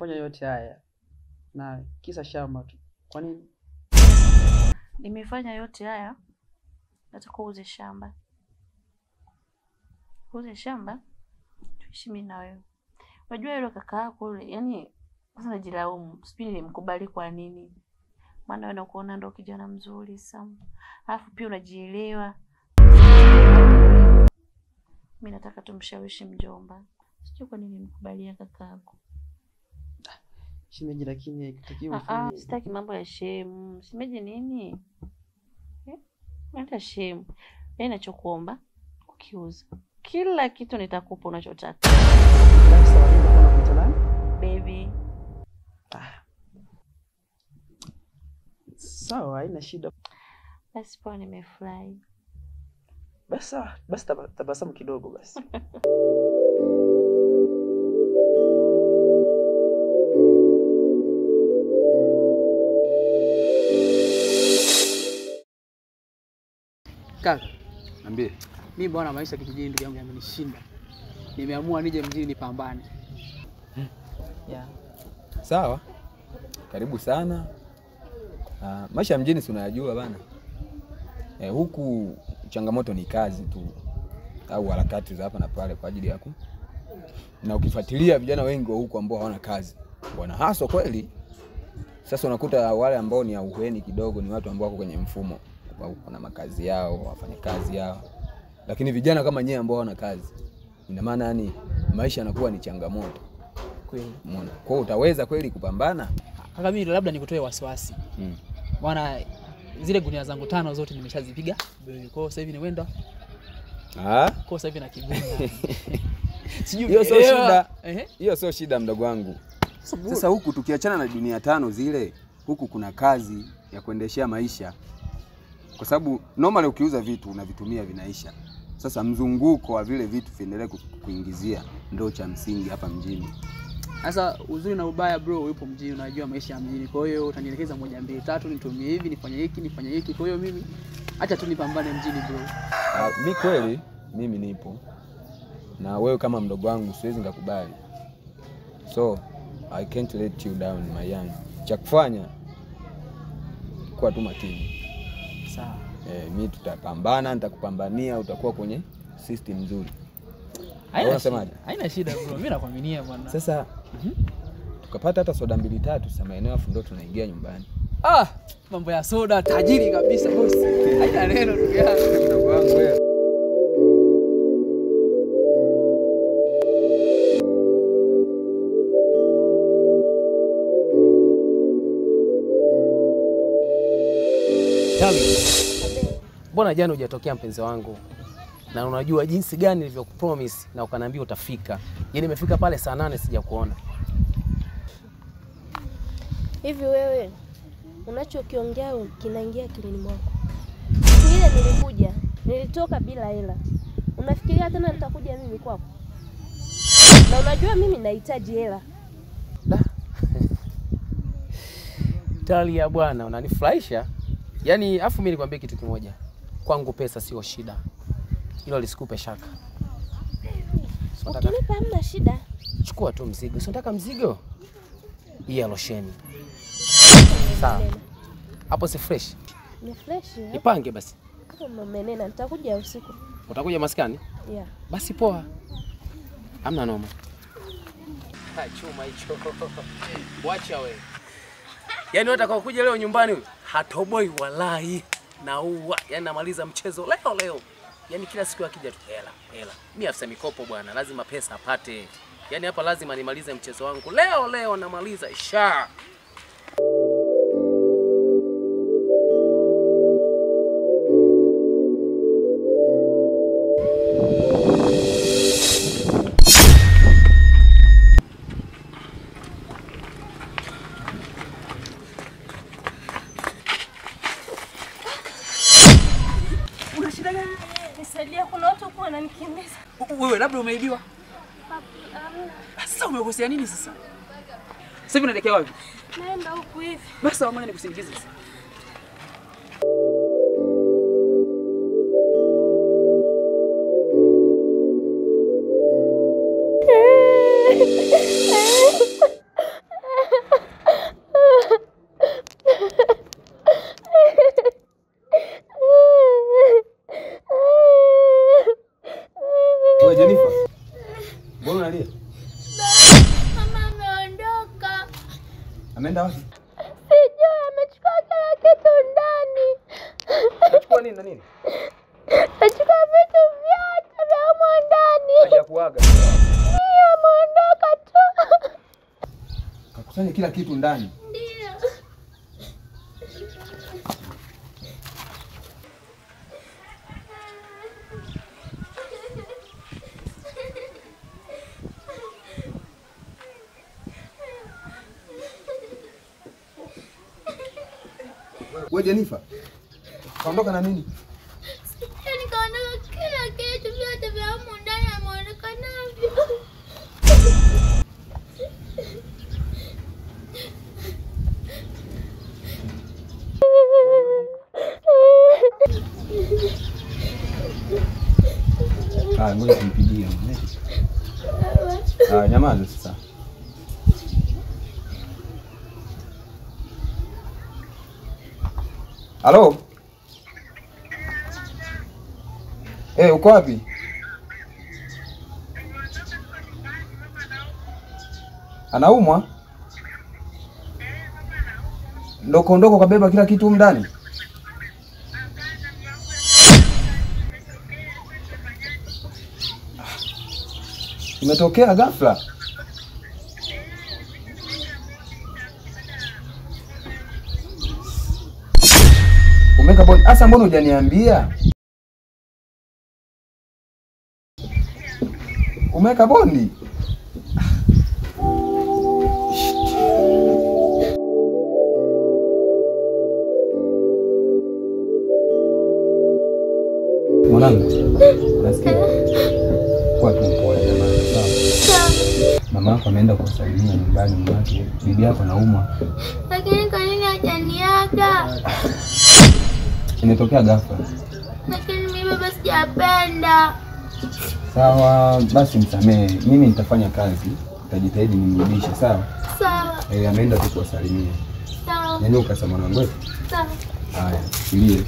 umefanya yote haya na kisa shamba tu. Kwa nini? Nimefanya yote haya nataka uuze shamba. Uuze shamba tuishi mimi na wewe. Unajua yule kaka yako yule, yani sasa najilaumu. Sipini nimkubali kwa nini? Maana wewe unakuona ndo kijana mzuri sana. Alafu pia unajielewa. Mimi nataka tumshawishi mjomba. Sijui kwa nini nimkubalia kaka yako. Shemeji, lakini ikitakiwa ufanye. Sitaki mambo ya shemu. Shemeji nini? Nenda shemu. Mimi nachokuomba ukiuza kila kitu nitakupa unachotaka. Basi wanaenda kwa mtaani? Baby. Sawa, haina shida. Basi poa, nimefurahi. Basi tabasamu kidogo basi. Kaka, niambie. Mimi bwana maisha kijijini ndugu yangu yamenishinda. Nimeamua nije mjini nipambane. Yeah. Sawa. Karibu sana. Maisha mjini si unayajua bana. Huku changamoto ni kazi tu au harakati za hapa na pale kwa ajili yako. Na ukifuatilia vijana wengi wa huku ambao hawana kazi, wana haso kweli. Sasa unakuta wale ambao ni auheni kidogo ni watu ambao wako kwenye mfumo, kuna makazi yao, wafanya kazi yao. Lakini vijana kama nyewe ambao hawana kazi, ina maana yani maisha yanakuwa ni changamoto. Kweli. Umeona? Kwa hiyo utaweza kweli kupambana? Kaka, mimi labda nikutoe wasiwasi. Bwana, zile gunia zangu 5 zote nimeshazipiga. Kwa hiyo sasa hivi ni wenda. Kwa sasa hivi na kibunda. Sijui hiyo sio shida. Hiyo sio shida mdogo wangu. Sasa huku tukiachana na dunia 5 zile, huku kuna kazi ya kuendeshea maisha. Kwa sababu normally ukiuza vitu unavitumia vinaisha. Sasa mzunguko wa vile vitu viendelee kuingizia ndio cha msingi hapa mjini. Sasa uzuri na ubaya bro, yupo mjini, unajua maisha ya mjini. Kwa hiyo utanielekeza 1 2 3 nitumie hivi, nifanye hiki. Kwa hiyo mimi acha tu nipambane mjini bro. Mimi kweli mimi nipo. Na wewe kama mdogo wangu siwezi ngakubali. So I can't let you down my young. Cha kufanya kwa tu makini. Sawa. Mimi tutapambana, nitakupambania, utakuwa kwenye system nzuri. Haina shida bro, mimi nakuaminia bwana. Sasa tukapata hata soda 2 3 sasa maeneo afu ndio tunaingia nyumbani. Mambo ya soda tajiri kabisa boss. Haina neno ndugu yangu. Mdogo wangu wewe. Mbona jana hujatokea mpenzi wangu? Na unajua jinsi gani nilivyokupromise na ukaniambia utafika. Yaani nimefika pale saa 8 sijakuona. Hivi wewe unachokiongea kinaingia akilini mwako? Ile nilikuja, nilitoka bila hela. Unafikiria tena nitakuja mimi kwako? Na unajua mimi nahitaji hela. Talia bwana, unanifurahisha. Yaani afu mimi nikwambie kitu kimoja. Kwangu pesa sio shida. Hilo lisikupe shaka. Ukinipa hamna shida. Chukua tu mzigo. Unataka mzigo? Hii ya losheni. Sawa. Hapo si fresh? Ni fresh. Ipange basi. Kama menena nitakuja usiku. Utakuja maskani? Yeah. Basi poa. Hamna noma. Chuma hicho. Wacha wewe. Yaani unataka kuja leo nyumbani huyu? Hatoboi wallahi. Naua. Yaani namaliza mchezo leo. Yaani kila siku akija tu hela. Mimi afisa mikopo bwana, lazima pesa apate. Yaani hapa lazima nimalize mchezo wangu. Leo namaliza isha. Nisaidia, kuna watu huko wananikimbiza. Wewe labda umeibiwa? Sasa umekosea nini sasa? Sasa hivi unaelekea wapi? Naenda huku hivi. Basi ngoja nikusindikize sasa. Ameenda wapi? Sijui, amechukua kila kitu ndani. Anachukua nini na nini? Achukua vitu vyote vya humo ndani. Hajakuaga. Ndio, ameondoka tu. Kakusanya kila kitu ndani. Ndio. Wewe Jenifer, kaondoka na nini? Nikaondoka kila kitu vyote vya humo ndani ameondoka navyo. Ngoja kumpigia. Nyamaza sasa. Halo? Uko wapi? Anaumwa? Ndoko kabeba kila kitu ndani. Imetokea ghafla. Umeka bondi. Asa mbona hujaniambia? Umeka bondi? Mwanangu, nasikia. Kwa tumpole jamani, sawa? Mama yako ameenda kusalimia nyumbani mwake. Bibi yako anaumwa. Lakini kwa nini hajaniaga? Imetokea ghafla. Lakini mimi baba sijapenda. Sawa, basi msamehe. Mimi nitafanya kazi. Nitajitahidi nimrudishe, sawa? Sawa. Ameenda tu kusalimia. Sawa. Nani ukasema mwanangu wewe? Sawa. Haya, tulie.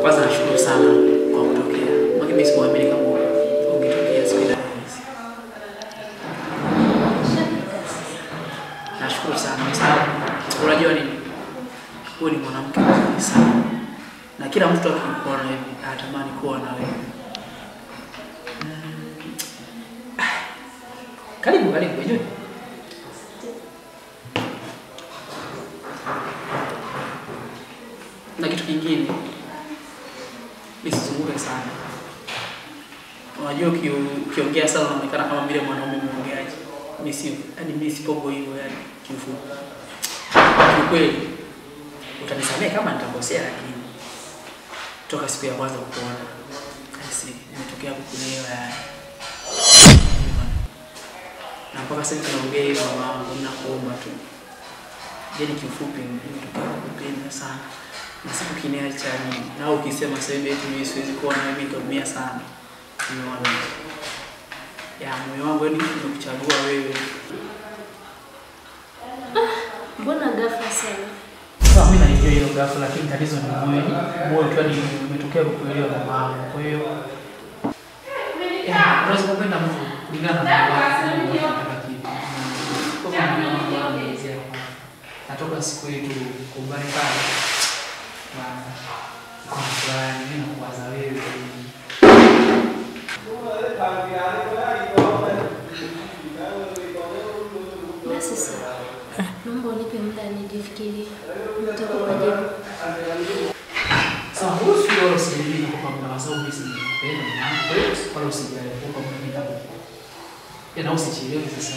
Kwanza nashukuru sana kwa kutokea. Mwaki mimi sikuamini kama ungetokea siku ile. Nashukuru sana kwa sababu unajua nini? Wewe ni mwanamke mzuri sana. Na kila mtu akikuona hivi anatamani kuwa na wewe. Karibu unajua? Na kitu kingine nisizunguke sana. Unajua ukiongea sana unaonekana kama vile mwanaume mwongeaji. Mimi sipogo hivyo yani kiufupi. Kweli utanisamehe kama nitakosea, lakini toka siku ya kwanza kukuona nimetokea kukuelewa yani. Na mpaka sasa tunaongea hivi mama wangu, ninakuomba tu. Yaani kiufupi nimetokea kukupenda sana. Na siku kiniacha na ukisema sasa hivi mimi siwezi kuwa na mimi nitaumia sana. Moyo wangu ni kukuchagua wewe. Mbona ghafla sana? Sasa mimi naijua hiyo ghafla, lakini tatizo ni moyo tu ni umetokea kukuelewa mama wangu. Kwa hiyo unaweza kupenda mtu kulingana na moyo wako. Kwa sababu natoka siku yetu kumbani pale. Kwa fulani mimi nakuwaza wewe. Basi sawa. Naomba unipe muda nijifikirie. Nitakupa jibu. Sawa, huwezi usijali kwa muda wa sababu hizi pendo na wewe wala usijali kwa muda nitapo. Yana usichelewe sasa.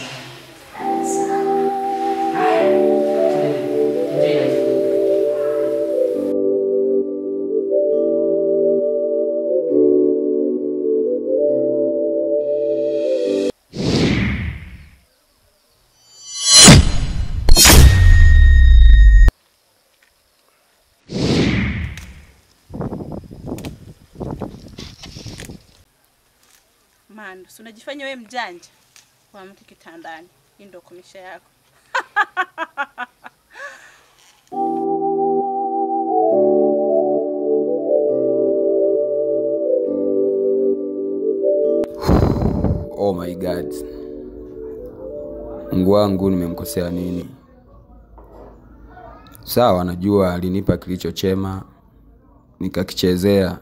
Mando, si unajifanya wewe mjanja. Kuamka kitandani. Hii ndio kumisha yako. Oh my God. Mungu wangu, nimemkosea nini? Sawa, najua alinipa kilicho chema nikakichezea.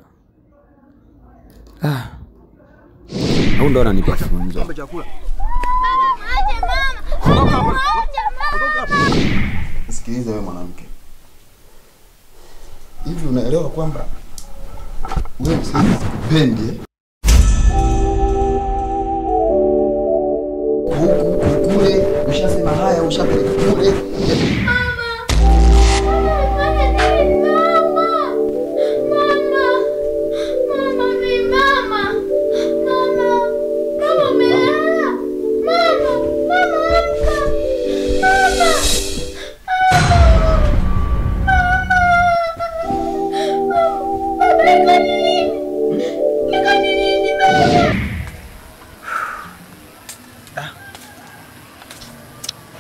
Au ndo ananipa funzo. Sikiliza wewe mwanamke. Hivi unaelewa kwamba wewe usipendi huku kule, ushasema haya, ushapeleka kule.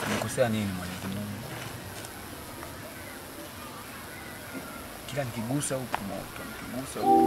Nimekosea nini Mwenyezi Mungu? Kila nikigusa huku moto, nikigusa huku